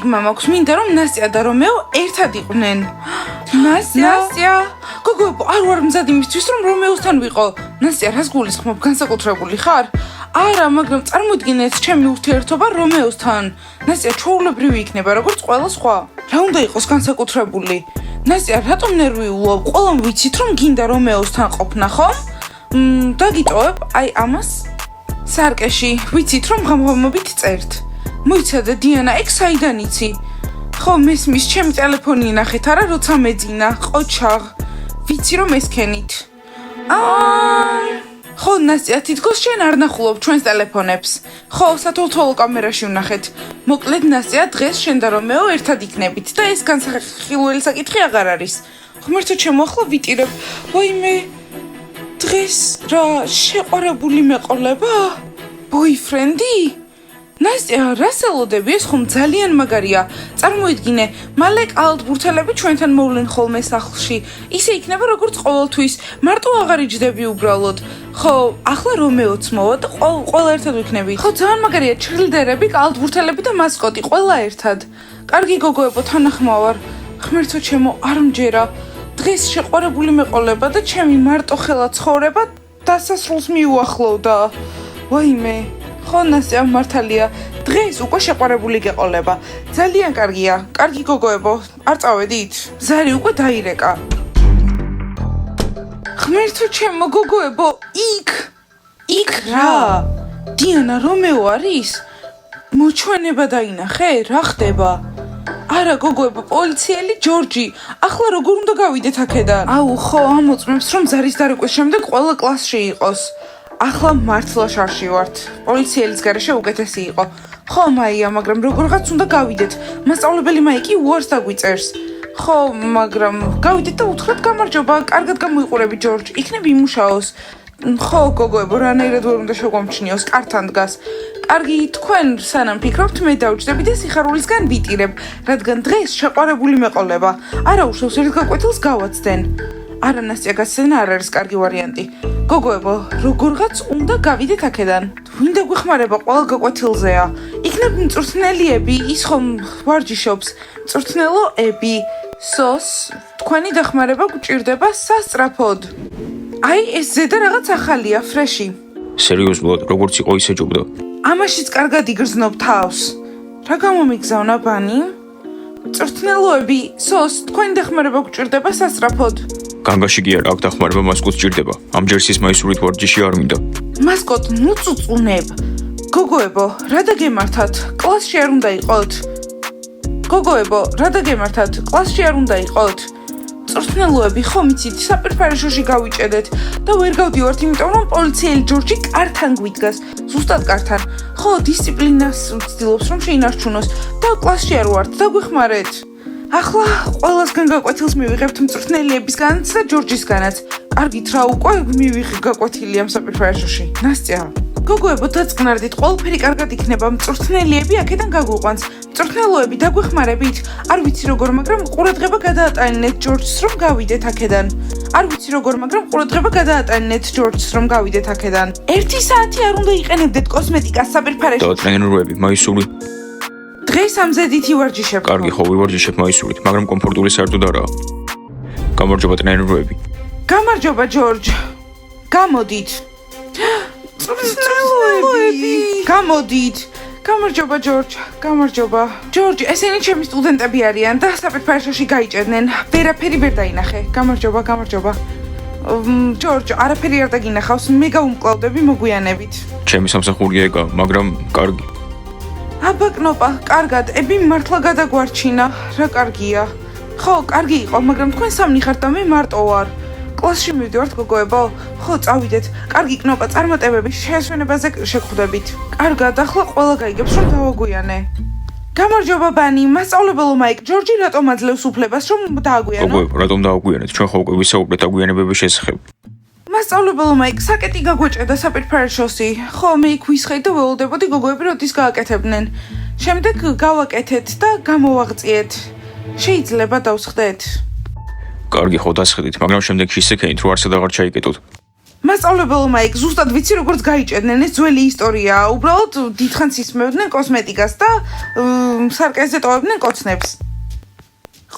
გეგმა მაქვს, მინდა რომ ნასტია და რომეო ერთად იყვნენ. ნასტია, გოგოებო, არ ვარ მზად იმისთვის, რომ რომეოსთან ვიყო. ნასტია, რას გულისხმობ, განსაკუთრებული ხარ? არა, მაგრამ წარმოიდგინე ეს ჩემი ურთიერთობა რომეოსთან. ნასტია ჩვეულებრივი იქნება, როგორც ყველა სხვა. რა უნდა იყოს განსაკუთრებული? ნასტია, რატომ ნერვიულობ? ყველამ ვიცით, რომ გინდა რომეოსთან ყოფნა, ხო? დაგიტოვებ, აი ამას სარკეში, ვიცით, რომ ღამღამობით წერთ. მოიცადე დიანა, ეგ საიდან იცი? ხო, მესმის, ჩემი ტელეფონი ნახეთ, არა, როცა მეძინა, ყოჩაღ. ვიცი, რომ ესქენით. ხო, ნასტია, თითქოს შენ არ ნახულობ ჩვენს ტელეფონებს. ხო, სათვალთვალო კამერაში ვნახეთ. მოკლედ, ნასტია, დღეს შენ და რომეო ერთად იქნებით და ეს განსახილველი საკითხი აღარ არის. ღმერთო ჩემო, ახლა ვიტირებ. ვაიმე, დღეს რა შეყვარებული მეყოლება? ბოიფრენდი? ნასტია, რას ელოდები? ეს ხომ ძალიან მაგარია. წარმოიდგინე, მალე კალათბურთელები ჩვენთან მოვლენ ხოლმე სახლში. ისე იქნება როგორც ყოველთვის. მარტო აღარ იჯდები უბრალოდ. ხო, ახლა რომეოც მოვა და ყველა ერთად ვიქნებით. ხო, ძალიან მაგარია, ჩრილდერები, კალათბურთელები და მასკოტი, ყველა ერთად. კარგი გოგოებო, თანახმავარ. ღმერთო ჩემო, არ მჯერა. დღეს შეყვარებული მეყოლება და ჩემი მარტო ხელა ცხოვრება დასასრულს მიუახლოვდა. ვაიმე. ხო, ნასტია, მართალია, დღეს უკვე შეყვარებული გეყოლება. ძალიან კარგია. კარგი გოგოებო, არ წავედით? ზარი უკვე დაირეკა. ღმერთო ჩემო, გოგოებო, იქ რა? დიანა, რომეო არის? მოჩვენება დაინახე? რა ხდება? არა, გოგოებო, პოლიციელი ჯორჯი. ახლა როგორ უნდა გავიდეთ აქედან? აუ, ხო, ამოწმებს, რომ ზარის დარეკვის შემდეგ ყველა კლასში იყოს. ახლა მართლა შარში ვართ. პოლიციელის გარეშე უკეთესი იყო. ხო, მაია, მაგრამ როგორღაც უნდა გავიდეთ. მასწავლებელი მაიკი უარს დაგვიწერს. ხო, მაგრამ გავიდეთ და უთხრათ გამარჯობა, კარგად გამოიყურები ჯორჯ, იქნებ იმუშაოს. ხო, გოგოებო, რანაირად ვერ უნდა შეგვამჩნიოს, კართან დგას. კარგი, თქვენ სანამ ფიქრობთ, მე დავჯდები და სიხარულისგან ვიტირებ, რადგან დღეს შეყვარებული მეყოლება. არა უშავს ერთ გაკვეთილს გავაცდენ. არა, ნასტია, გაცდენა არ არის კარგი ვარიანტი. გოგოებო, როგორღაც უნდა გავიდეთ აქედან. ვინდა გვეხმარება ყველა გაკვეთილზეა. იქნებ მწვრთნელიები, ის ხომ ვარჯიშობს. მწვრთნელოები, სოს, თქვენი დახმარება გვჭირდება სასწრაფოდ. აი, ეს ზედა რაღაც ახალია, ფრეში. სერიოზულად, როგორც იყო ისე ჭუბდა. ამაშიც კარგად იგრძნობ თავს. რა გამომიგზავნა ბანი? მწვრთნელოები, სოს, თქვენი დახმარება გვჭირდება სასწრაფოდ. განგაში კი არა, აქ დახმარება მასკოტს ჭირდება. ამჯერ სისმაისურით ვარჯიში არ მინდა. მასკოტ, ნუ წუწუნებ. გოგოებო, რა დაგემართათ? კლასში არ უნდა იყოთ. გოგოებო, რა დაგემართათ? კლასში არ უნდა იყოთ. მწვრთნელოები, ხომ იცით, საპირფარეშოში გავიჭედეთ და ვერ გავდივართ, იმიტომ რომ პოლიციელი ჯორჯი კართან გვიდგას, ზუსტად კართან. ხო, დისციპლინას ვცდილობს, რომ შეინარჩუნოს და კლასში არ ვართ, დაგვეხმარეთ. ახლა ყველასგან გაკვეთილს მივიღებთ მწვრთნელიებისგანაც და ჯორჯისგანაც. კარგით, რა უკვე მივიღე გაკვეთილი ამ საპირფარეშოში. ნასტია, გოგოებო, დაწყნარდით, ყველაფერი კარგად იქნება, მწვრთნელიები აქედან გაგვიყვანს. მწვრთნელოები, დაგვეხმარებით. არ ვიცი როგორ, მაგრამ ყურადღება გადაატანინეთ ჯორჯს, რომ გავიდეთ აქედან. არ ვიცი როგორ, მაგრამ ყურადღება გადაატანინეთ ჯორჯს, რომ გავიდეთ აქედან. 1 საათი არ უნდა იყენებდეთ კოსმეტიკას საპირფარეშოში. და ტრენერები, მაისური. დღეს ამზედით ივარჯიშებ. კარგი, ხო, ვივარჯიშებ მაისურით, მაგრამ კომფორტული საერთოდ არაა. გამარჯობა ტრენერები. გამარჯობა ჯორჯ. გამოდით. მწვრთნელოები. გამოდით. გამარჯობა ჯორჯ. გამარჯობა. ჯორჯ, ესენი ჩემი სტუდენტები არიან და საპირფარეშოში გაიჭედნენ. ვერაფერი ვერ დაინახე. გამარჯობა, გამარჯობა. ჯორჯ, არაფერი არ დაგინახავს, მე გავუმკლავდები მოგვიანებით. ჩემი სამსახურია ეგა, მაგრამ კარგი. აბაკნოპა, კარგად, ები მართლა გადაგვარჩინა. რა კარგია. ხო, კარგი იყო, მაგრამ თქვენ სამნი ხართ და მე მარტო ვარ. კლასში მივდივართ, გოგოებო? ხო, წავიდეთ. კარგი, კნოპა, წარმატებები, შეესვენებაზე შეგხვდებით. კარგად, ახლა ყველა გაიგებს, რომ დავაგვიანე. გამარჯობა ბანი, მასწავლებელო მაიკ, ჯორჯი რატომ აძლევს უფლებას, რომ დააგვიანო? გოგოებო, რატომ დააგვიანეთ? ჩვენ ხო უკვე ვისაუბრეთ აგვიანებების შესახებ. მასწავლებელო მაიკ, საკეტი გაგვეჭედა საპირფარეშოში. ხო, მე იქ ვისხეი და ველოდებოდი გოგოები როდის გააკეთებდნენ. შემდეგ გავაკეთეთ და გამოვაღწიეთ. შეიძლება დავსხდეთ. კარგი, ხო, დასხდით, მაგრამ შემდეგ ისე ქენით, რომ არსად აღარ ჩაიკეტოთ. მასწავლებელო მაიკ, ზუსტად ვიცი როგორც გაიჭედნენ, ეს ძველი ისტორიაა. უბრალოდ დიდხანს ისმევდნენ კოსმეტიკას და სარკეზზე ტოვებდნენ კოცნებს.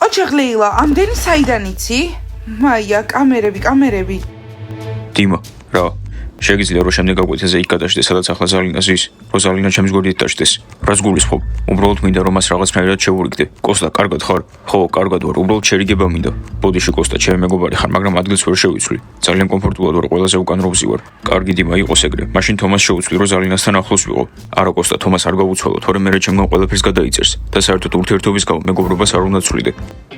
ყოჩეხ ლეილა, ამდენი საიდან იცი? მაია, კამერები. დიმა, რა? შეგიძლია რომ შემდეგ გაკვეთილზე იქ გადაშდეს, სადაც ახლა ზალინა ზის. როზალინა ჩემს გვერდით დაждდეს. რას გულისხმობ? უბრალოდ მინდა რომ მას რაღაცნაირად შევურიგდე. კოსტა, კარგად ხარ? ხო, კარგად ვარ. უბრალოდ შერიგება მინდა. ბოდიში კოსტა, ჩემი მეგობარი ხარ, მაგრამ ადგილს ვერ შევიცვლი. ძალიან კომფორტულად ვარ, ყველაზე უკან რო ვზივარ. კარგი დიმა იყოს ეგრე. მაშინ თომას შევუცვლი, რომ ზალინასთან ახლოს ვიყო. არა კოსტა, თომას არ გავუცვალო, თორემ მე ჩემგან ყველაფერს გადაიწერს და საერთოდ ურთიერთობის გამო მეგობრობას არ უნდა ცვლიდე.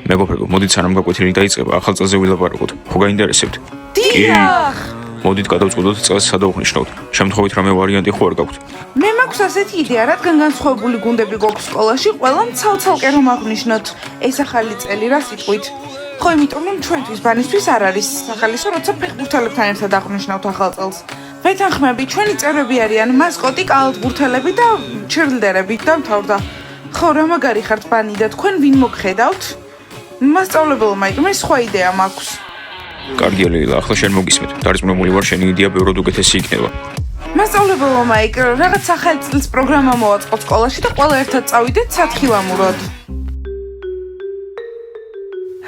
მეგობრებო, მოდით სანამ გაკვეთილი დაიწყება, ახალ წელზე ვილაპარაკოთ. ხო გაინტერესებთ? დიახ! მოდით გადავწყვეტოთ წელს სადა უხნიშნავთ. შემთხვევით რამე ვარიანტი ხო არ გაქვთ? მე მაქვს ასეთი იდეა, რადგან განსხვავებული გუნდები გვაქვს სკოლაში, ყველამ ცალ-ცალკე რომ აღნიშნოთ ეს ახალი წელი რა სიტყვით. ხო, იმიტომ რომ ჩვენთვის ბანისთვის არ არის სახალისო, როცა ფეხბურთელებთან ერთად აღნიშნავთ ახალ წელს. ვეთანხმები, ჩვენი წევრები არიან მასკოტი, კალათბურთელები და ჩერლდერები. დამთავრდა. ხო, რა მაგარი ხართ ბანი და თქვენ ვინ მოგხედავთ? მასწავლებელო მაიკ, მე სხვა იდეა მაქვს. კარგია ლეილა, ახლა შენ მოგისმეთ. დარწმუნებული ვარ, შენი იდეა ბევრად უკეთესი იქნება. მასწავლებელო მაიკ, რაღაც ახალი წლის პროგრამა მოვაწყოთ სკოლაში და ყველა ერთად წავიდეთ სათხილამურად.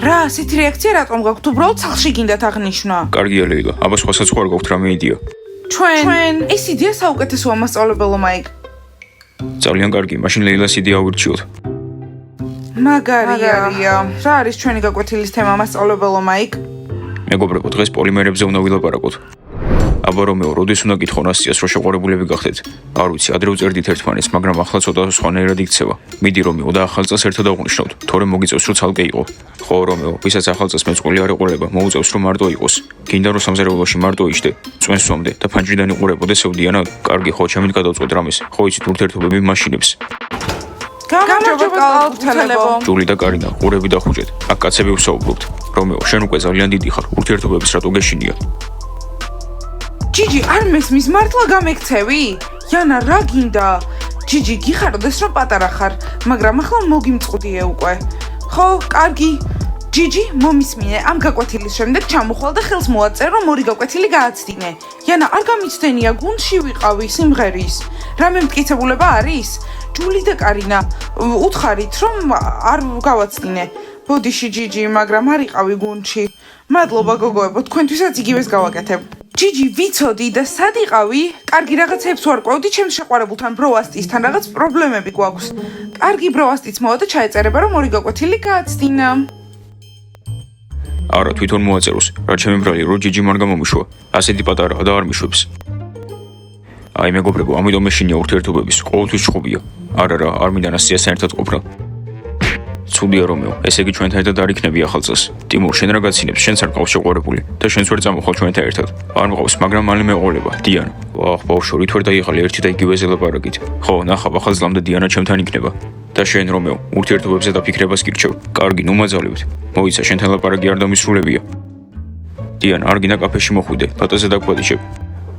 რა, ასეთი რეაქცია რატომ გაქვთ? უბრალოდ სახლში გინდათ აღნიშნა. კარგია ლეილა, აბა სხვასაც ხო არ გაქვთ რამე იდეა? ჩვენ ეს იდეა საუკეთესოა მასწავლებელო მაიკ. ძალიან კარგი, მაშინ ლეილას იდეა ვირჩიოთ. მაგარი არია. რა არის ჩვენი გაკვეთილის თემა მასწავლებელო მაიკ? მეგობრებო, დღეს პოლიმერებზე უნდა ვილაპარაკოთ. აბა რომეო, როდის უნდა გითხო ნასტიას, რომ შეყვარებულები გახდეთ? არ ვიცი, ადრე ვწერდით ერთმანეთს, მაგრამ ახლა ცოტა სხვანაირად იქცევა. მიდი რომეო და ახალ წელს ერთად აღვნიშნავთ, თორემ მოგიწევს რომ ცალკე იყო. ხო რომეო, ვისაც ახალ წელს მეწყული არ ეყოლება, მოუწევს რომ მარტო იყოს. გინდა რომ სამზარეულოში მარტო იშდე, წვენს სვამდე და ფანჯრიდან იყურებოდეს ევდიანად. კარგი, ხო, ჩემით გადავწყვეტ რამეს. ხო იცით ურთიერთობები მაშინებს. გამარჯობა კალათბურთელებო. ჯული და კარინა, ყურები დახუჭეთ. აქ კაცები ვსაუბრობთ. რომეო, შენ უკვე ძალიან დიდი ხარ, ურთიერთობების რატო გეშინია? ჯიჯი, არ მესმის, მართლა გამექცევი?იანა, რა გინდა? ჯიჯი, გიხარდეს რომ პატარა ხარ, მაგრამ ახლა მოგიმწყდიე უკვე. ხო, კარგი. ჯიჯი, მომისმინე, ამ გაკვეთილის შემდეგ ჩამოხვალ და ხელს მოაწერ, რომ ორი გაკვეთილი გააცდინე.იანა, არ გამიცდენია, გუნდში ვიყავი სიმღერის. რამე მტკიცებულება არის? ჯული და კარინა, უთხარით, რომ არ გავაცდინე. ბოდიში ჯიჯი, მაგრამ არ იყავი გუნდში. მადლობა გოგოებო, თქვენთვისაც იგივეს გავაკეთებ. ჯიჯი, ვიცოდი და სად იყავი? კარგი, რაღაცებს ვარ ყვევდი ჩემს შეყვარებულთან ბროასტისთან, რაღაც პრობლემები გვაქვს. კარგი, ბროასტიც მოვა და ჩაეწერება, რომ ორი გაკვეთილი გააცდინა. არა, თვითონ მოაწეროს. რა ჩემი ბრალი, რო ჯიჯი მან გამომიშვა. ასეთი პატარაა და არ მიშვებს. აი მეგობრებო, ამიტომ მეშინია ურთიერთობების, ყოველთვის ჩხუბია. არა, არ მინდა ნასტიასთან ერთად ყოფნა. ცუდია რომეო, ესე იგი ჩვენთან ერთად არ იქნები ახალ წელს. ტიმურ, შენ რა გაცინებს? შენც არ ყავს შეყვარებული და შენც ვერ წამოხვალ ჩვენთან ერთად. არ მყავს, მაგრამ მალე მეყოლება. დიანა. ვახ, ბავშვო, რით ვერ დაიღალი ერთი და იგივე ლაპარაკით. ხო, ნახავ, ახალ წლამდე დიანა ჩემთან იქნება. და შენ რომეო, ურთიერთობებზე დაფიქრებას გირჩევ. კარგი, ნუ მაძალებთ. მოიცა, შენთან ლაპარაკი არ დამისრულებია. დიანა, არ გინდა კაფეში მოხვიდე, ლატეზე დაგვადიშებ.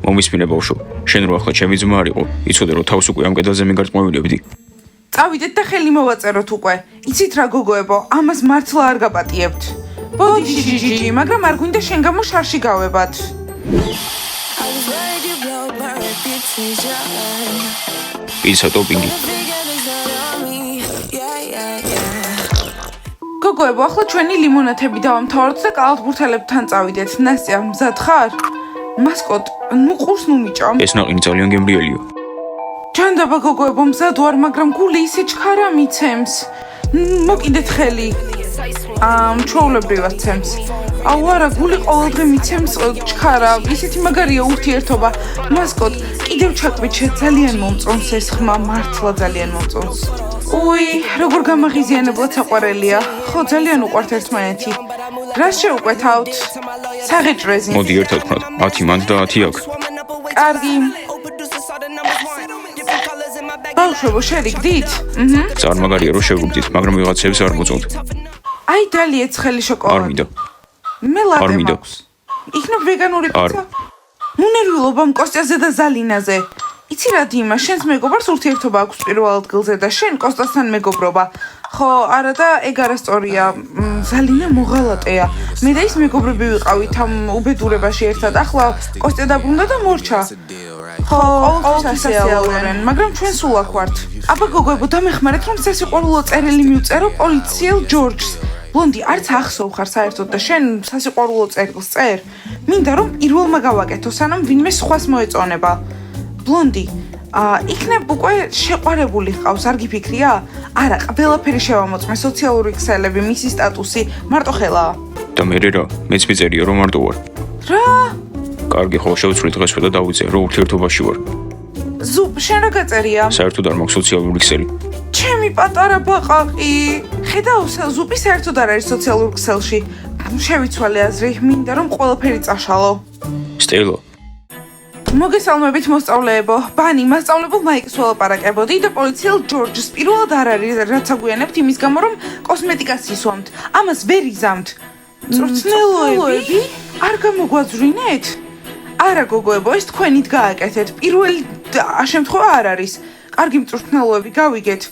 მომისმინე ბავშვო, შენ რო ახლა ჩემი ძმა არ იყო, იცოდე რომ თავს უკვე ამ კედელზე მიგარწმოვინებდი. წავიდეთ და ხელი მოვაწეროთ უკვე. იცით რა გოგოებო, ამას მართლა არ გაპატიებთ. ბოდიში ჯიჯი, მაგრამ არ გვინდა შენ გამო შარში გავებათ. პიცა ტოპინგი. გოგოებო, ახლა ჩვენი ლიმონათები დავამთავროთ და კალათბურთელებთან წავიდეთ. ნასტია, მზად ხარ? მასკოტ, ნუ ყურს ნუ მიჭამ. ეს ნაყინი ძალიან გემრიელია. ჯანდაბა გოგოებო, მზად ვარ, მაგრამ გული ისე ჩქარა მიცემს. მოკიდეთ ხელი. ჩვეულებრივად ცემს. აუ არა, გული ყოველდღე მიცემს ჩქარა. ისეთი მაგარია ურთიერთობა. მასკოტ, კიდევ ჩაკვიჩე, ძალიან მომწონს ეს ხმა, მართლა ძალიან მომწონს. უი, როგორ გამაღიზიანებლად საყვარელია. ხო, ძალიან უყვართ ერთმანეთი. რა შეუკვეთავთ? საღეჭრეზი. მოდი ერთად ვქნათ, 10 მანდ და 10 აქ. კარგი. ბავშვებო, შერიგდით? წარმაგარია რომ შევრუგდით, მაგრამ ვიღაცებს არ მოწონთ. აი დალიეც ხელი არ შოკოლადი. მინდა. მე არ ლადე მინდა. მაქვს. იქნებ ვეგანური არ. პიცა? მუნერვილობა კოსტიაზე და ზალინაზე. იცი რა დიმა, შენს მეგობარს ურთიერთობა აქვს პირველ ადგილზე და შენ კოსტასთან მეგობრობა. ხო, არა და ეგ არასწორია. ზალინა მოღალატეა. მე და ის მეგობრები ვიყავით ამ უბედურებაში ერთად. ახლა კოსტია დაბრუნდა და მორჩა. ხო, ყოველთვის ასეულობენ, მაგრამ ჩვენ სულ აქ ვართ. აბა გოგოებო, დამეხმარეთ, რომ სასიყვარულო წერილი მივწერო პოლიციელ ჯორჯს. ბლონდი, არც ახსოვ ხარ საერთოდ და შენ სასიყვარულო წერილს წერ. მინდა რომ პირველმა გავაკეთო, სანამ ვინმე სხვას მოეწონება. ბლონდი, იქნებ უკვე შეყვარებული ხავს, არ გიფიქრია? არა, ყველაფერი შევამოწმე, სოციალური ქსელები, მისი სტატუსი, მარტო ხელაა. და მე რა, მეც მიწერია რომ მარტო ვარ. რა? კარგი, ხო, შევცვლი დღესვე და დავიწერე, რომ ურთიერთობაში ვარ. ზუპ, შენ რა გაწერია? საერთოდ არ მაქვს სოციალური ქსელი. ჩემი პატარა ბაყაყი. ხედავ, ზუპი საერთოდ არ არის სოციალურ ქსელში. შევიცვალე აზრი, მინდა რომ ყველაფერი წაშალო. სტელა, მოგესალმებით მოსწავლეებო. ბანი, მასწავლებელ მაიკს ველაპარაკებოდი და პოლიციელ ჯორჯს პირველად არ არის რაც აგვიანებთ იმის გამო რომ კოსმეტიკას ისვამთ. ამას ვერ იზამთ. მწვრთნელოები? არ გამოგვაძვრინეთ? არა გოგოებო, ეს თქვენით გააკეთეთ. პირველი შემთხვევა არ არის. კარგი მწვრთნელოები, გავიგეთ.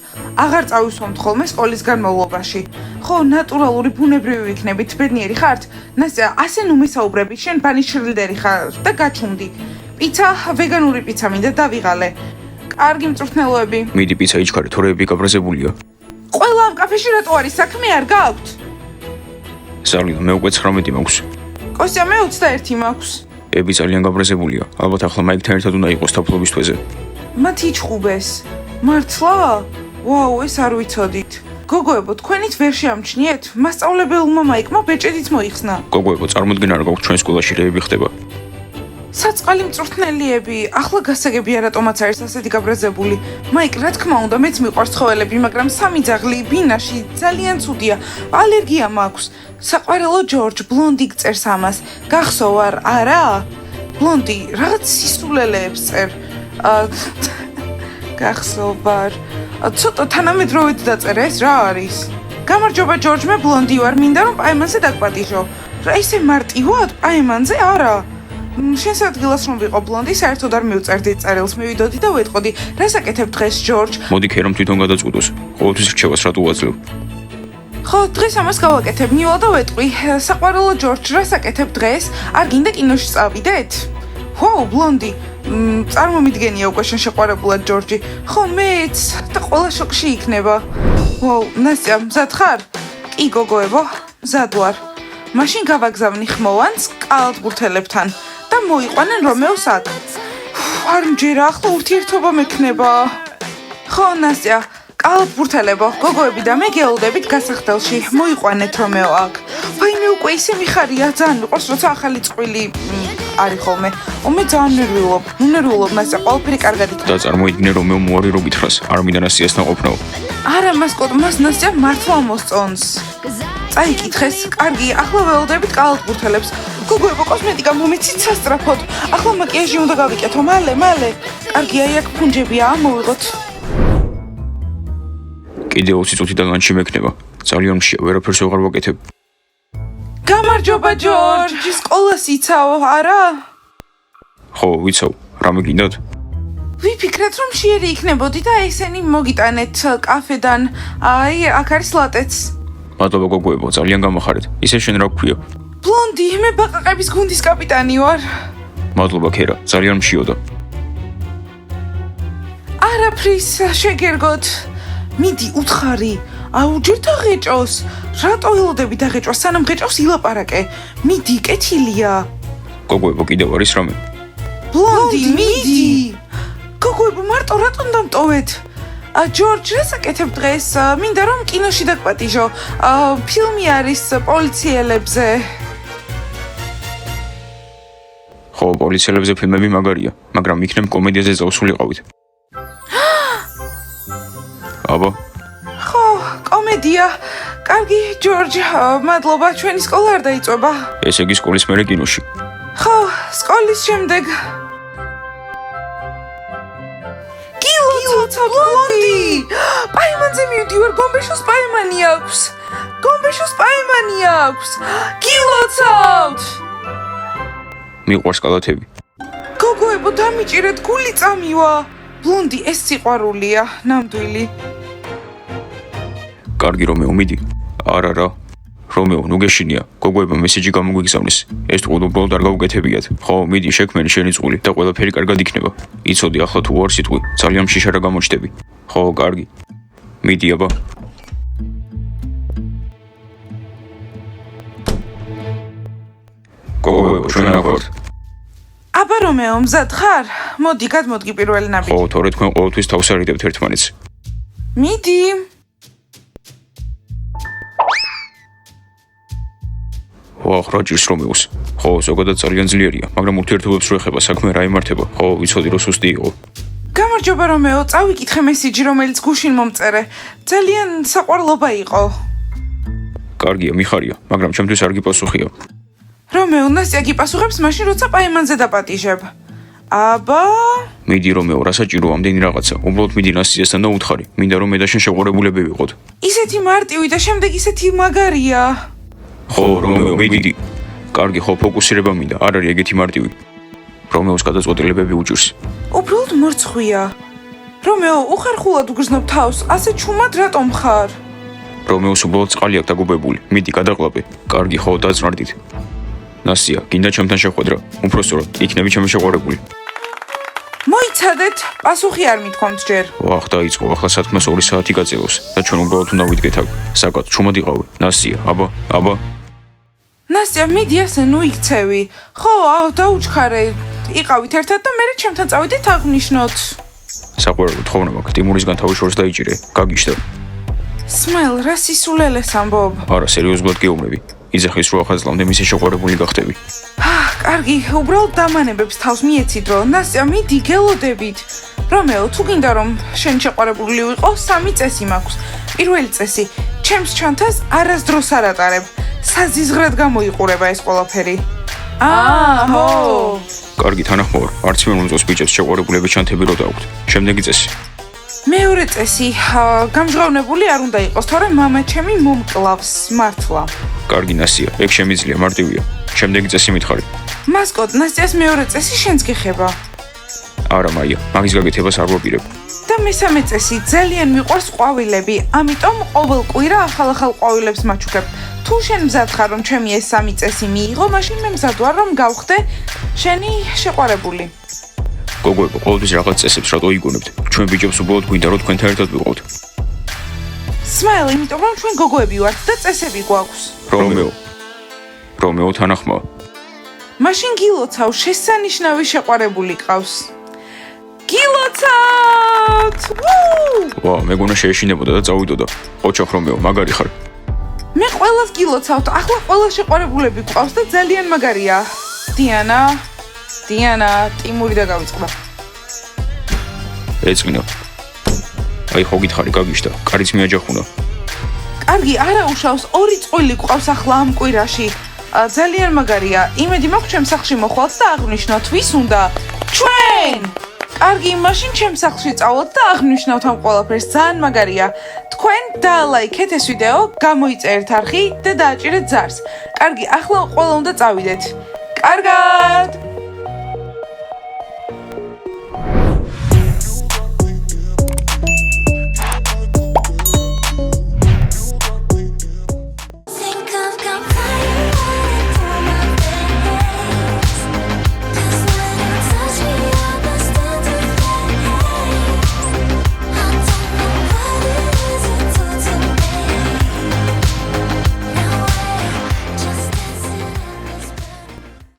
აღარ წავისვამთ ხოლმე სკოლის განმავლობაში. ხო, ნატურალური ბუნებრივი ვიქნებით, ბედნიერი ხართ? ნასტია, ასე ნუ მესაუბრები, შენ ბანის შრილდერი ხარ და გაჩუმდი. პიცა, ვეგანური პიცა მინდა დავიღალე. კარგი მწვრთნელოები. მიდი პიცა იჩქარე, თორეები გაბრაზებულია. ყველა ამ კაფეში რატო არის? საქმე არ გაქვთ? ზალინა, მე უკვე 19 მაქვს. კოსტია, მე 21 მაქვს. ები ძალიან გაბრაზებულია. ალბათ ახლა მაიკთან ერთად უნდა იყოს თაფლობის თვეზე. მათ იჩხუბეს. მართლა? ვაუ, ეს არ ვიცოდით. გოგოებო, თქვენით ვერ შეამჩნიეთ? მასწავლებელმა მაიკმა ბეჭედით მოიხსნა. გოგოებო, წარმოდგენა არ გაქვს ჩვენ სკოლაში რეები ხდება. საწყალი მწვრთნელიები, ახლა გასაგებია რატომაც არის ასეთი გაბრაზებული. მაიკ, რა თქმა უნდა, მეც მიყვარს ცხოველები, მაგრამ სამი ძაღლი ბინაში ძალიან ცუდია. ალერგია მაქვს. საყვარელო ჯორჯ, ბლონდი გწერს ამას. გახსოვარ, არა? ბლონდი, რაღაც სისულელეებს წერ. გახსოვარ. ცოტა თანამედროვედ დაწერე, ეს რა არის? გამარჯობა ჯორჯ, მე ბლონდი ვარ, მინდა რომ პაემანზე დაგპატიჟო. რა ისე მარტივად პაემანზე? არა. შენს ადგილას რომ ვიყო ბლონდი, საერთოდ არ მივწერდი წერილს, მივიდოდი და ვეტყოდი, რას აკეთებ დღეს ჯორჯ? მოდი ქერომ თვითონ გადაწყვიტოს. ყოველთვის რჩევას რატო უაძლევ? ხო, დღეს ამას გავაკეთებ, მივალ და ვეტყვი. საყვარელო ჯორჯ, რას აკეთებ დღეს? არ გინდა კინოში წავიდეთ? ვაუ, ბლონდი, წარმომიდგენია უკვე შენ შეყვარებულად ჯორჯი. ხო, მეც და ყველა შოკში იქნება. ვაუ, ნასტია, მზად ხარ? კი, გოგოებო, მზად ვარ. მაშინ გავაგზავნი ხმოვანს კალათბურთელებთან და მოიყვანენ რომეოს აქ. არ მჯერა, ახლა ურთიერთობა მექნება. ხო, ნასტია, კალათბურთელებო, გოგოები და მე გეულდებით გასახდელში. მოიყვანეთ რომეო აქ. ვაიმე, უკვე ისე მიხარია, ძალიან მიყვარს, როცა ახალი წყვილი არის ხოლმე. მე ძალიან ნერვიულობ, ნასტია, ყველაფერი კარგად იქნება. და წარმოიდგინე რომეო მოარი რო გითხრას, არ მინდა ნასტიასთან ყოფნაო. არა, მას ნასტია მართლა მოსწონს. წაიკითხეს, კარგი, ახლა ველოდებით კალათბურთელებს. გოგოებო, კოსმეტიკა მომეცით სასწრაფოდ. ახლა მაკიაჟი უნდა გავიკეთო, მალე. კარგი, აი აქ ფუნჯებია, მოვიღოთ. კიდე 20 წუთი და ლანჩი მექნება. ძალიან მშია, ვერაფერს ვეღარ ვაკეთებ. გამარჯობა ჯორჯ, სკოლას იცავ, არა? ხო, ვიცავ, რამე გინდათ? ვიფიქრეთ, რომ შეერი იქნებოდი და ესენი მოგიტანეთ კაფედან. აი, აქ არის ლატეც. მადლობა გოგოებო, ძალიან გამახარეთ. ისე შენ რა გქვია? ბლონდი, მე ბაყაყების გუნდის კაპიტანი ვარ. მადლობა ქერა, ძალიან მშიოდა. არაფრის შეგერგოთ. მიდი, უთხარი. აუ, ჯერ დაღეჭოს. რატო ველოდები დაღეჭოს, სანამ ღეჭავს ილაპარაკე. მიდი, კეთილია. გოგოებო, კიდევ არის რამე? ბლონდი, მიდი. გოგოებო, მარტო რატომ დამტოვეთ? ჯორჯ, რას აკეთებ დღეს? მინდა რომ კინოში დაგპატიჟო. ფილმი არის პოლიციელებზე. ხო, პოლიციელებზე ფილმები მაგარია, მაგრამ იქნებ კომედიაზე წავსულიყავით. აბა, ხო, კომედია. კარგი, ჯორჯ, მადლობა, ჩვენი სკოლა არ დაიწובה. ესე იგი სკოლის მერე კინოში. ხო, სკოლის შემდეგ. გილოცავთ, ბლონდი! პაემანზე მივდივარ, გომბეშოს პაემანი აქვს. გილოცავთ! მიყვარს კალათები. გოგოებო, დამიჭირეთ, გული წამივა. ბლონდი, ეს სიყვარულია, ნამდვილი. კარგი რომეო, მიდი. არა. რომეო, ნუ გეშინია. გოგოებმა მესიჯი გამოგვიგზავნის. ეს ტყუილ უბრალოდ არ გავუკეთებიათ. ხო, მიდი, შექმენი შენი წული და ყველაფერი კარგად იქნება. იცოდი, ახლა თუ არ სიტყვი, ძალიან მშიშარა გამოჩნდები. ხო, კარგი. მიდი, აბა. გოგოებო, ჩვენ აღვართ. აბა რომეო, მზად ხარ? მოდი, გადმოდგი პირველი ნაბიჯი. ხო, თორე თქვენ ყოველთვის თავს არიდებთ ერთმანეთს. მიდი. ვახ, რა ჭირს რომეოს? ხო, ზოგადად ძალიან ძლიერია, მაგრამ ურთიერთობებს რო ეხება, საქმე რა იმართება. ხო, ვიცოდი, რომ სუსტი იყო. გამარჯობა რომეო, წავიკითხე მესიჯი, რომელიც გუშინ მომწერე. ძალიან საყვარლობა იყო. კარგია, მიხარია, მაგრამ ჩემთვის არ გიპასუხია. რომეო, ნასტია გიპასუხებს მაშინ, როცა პაემანზე დაპატიჟებ. აბა, მიდი რომეო, რა საჭირო ამდენი რაღაცა? უბრალოდ მიდი ნასტიასთან და უთხარი. მინდა რომ მე და შენ შეყვარებულები ვიყოთ. ისეთი მარტივი და შემდეგ ისეთი მაგარია. ხო, რომეო, მიდი. კარგი, ხო, ფოკუსირება მინდა. არ არის ეგეთი მარტივი. რომეოს გადაწყვეტილებები უჭირს. უბრალოდ მორცხვია. რომეო, უხერხულად უგრძნობ თავს, ასე ჩუმად რატომ ხარ? რომეოს უბრალოდ წყალი აქვს დაგუბებული. მიდი, გადაყლაპე. კარგი, ხო, დაწნარდით. ნასტია, გინდა ჩემთან შეხვედრა? უпроსტოდ, იქნები ჩემი შეყვარებული. მოიცადეთ, პასუხი არ მithქვამთ ჯერ. ვახ, დაიწყო, ახლა საქმეს 2 საათი გაწევოს და ჩვენ უბრალოდ უნდა ვიდგეთ აქ. საკაც, ჩუმად იყავი. ნასტია, აბა. ნასტია, მიდი ასე ნუ იქცევი. ხო, დაუჩქარე. იყავით ერთად და მე ჩემთან წავიდეთ აღნიშნოთ. საყვარელო თხოვნა მაქვს, ტიმურისგან თავის შორს დაიჭირე. გაგიშდა. სმაილ, რა სისულელეს ამბობ. არა, სერიოზულად გეუბნები. იძახის რო ახალწლამდე მისი შეყვარებული გახდები. კარგი, უბრალოდ დამანებებს თავს მიეცით რომ ნასტია, მიდი გელოდებით. რომეო, თუ გინდა რომ შენ შეყვარებული ვიყო, 3 წესი მაქვს. პირველი წესი, ჩემს ჩანთას არასდროს არ ატარებ. საზიზღრად გამოიყურება ეს ყველაფერი. ხო. კარგი, თანახმოვარ. არც მე რომ წოს ბიჭებს შეყვარებულები ჩანთები რო დააქვთ. შემდეგი წესი. მეორე წესი, გამჟღავნებული არ უნდა იყოს, თორემ მამა ჩემი მომკლავს, მართლა. კარგი, ნასტია, ეგ შემიძლია, მარტივია. შემდეგი წესი მითხარი. მასკოტ, ნასტიას მეორე წესი შენს გეხება. არა, მაია, მაგის გაკეთებას არ ვაპირებ. და მესამე წესი, ძალიან მიყვარს ყვავილები, ამიტომ ყოველ კვირა ახალ ყვავილებს მაჩუქებ. თუ შენ მზად ხარ რომ ჩემი ეს 3 წესი მიიღო, მაშინ მე მზად ვარ რომ გავხდე შენი შეყვარებული. გოგოებო, ყოველთვის რაღაც წესებს რატო იგონებთ? ჩვენ ბიჭებს უბრალოდ გვინდა რომ თქვენთან ერთად ვიყავთ. სმაილ, იმიტომ რომ ჩვენ გოგოები ვართ და წესები გვაქვს. რომეო თანახმაა. მაშინ გილოცავ, შესანიშნავი შეყვარებული ყავს. გილოცავთ! ვა, მეგონა შეეშინებოდა და წავიდოდა. ოჩახ რომეო, მაგარი ხარ. მე ყველას გილოცავთ, ახლა ყველა შეყვარებულები გვყავს და ძალიან მაგარია. დიანა, ტიმური და გავიწყდა. ეწყინა. აი ხო გითხარი, გაგიშდა. კარიც მიაჯახუნა. კარგი, არა უშავს, 2 წყვილი გვყავს ახლა ამ კვირაში. ძალიან მაგარია. იმედი მაქვს ჩემს სახლში მოხვალთ და აღნიშნოთ, ვის უნდა? ჩვენ! კარგი, მაშინ ჩემს სახლში წავალთ და აღნიშნავთ ამ ყველაფერს. ძალიან მაგარია. თქვენ დაალაიქეთ ეს ვიდეო, გამოიწერეთ არხი და დააჭირეთ ზარს. კარგი, ახლა ყველა უნდა წავიდეთ. კარგად!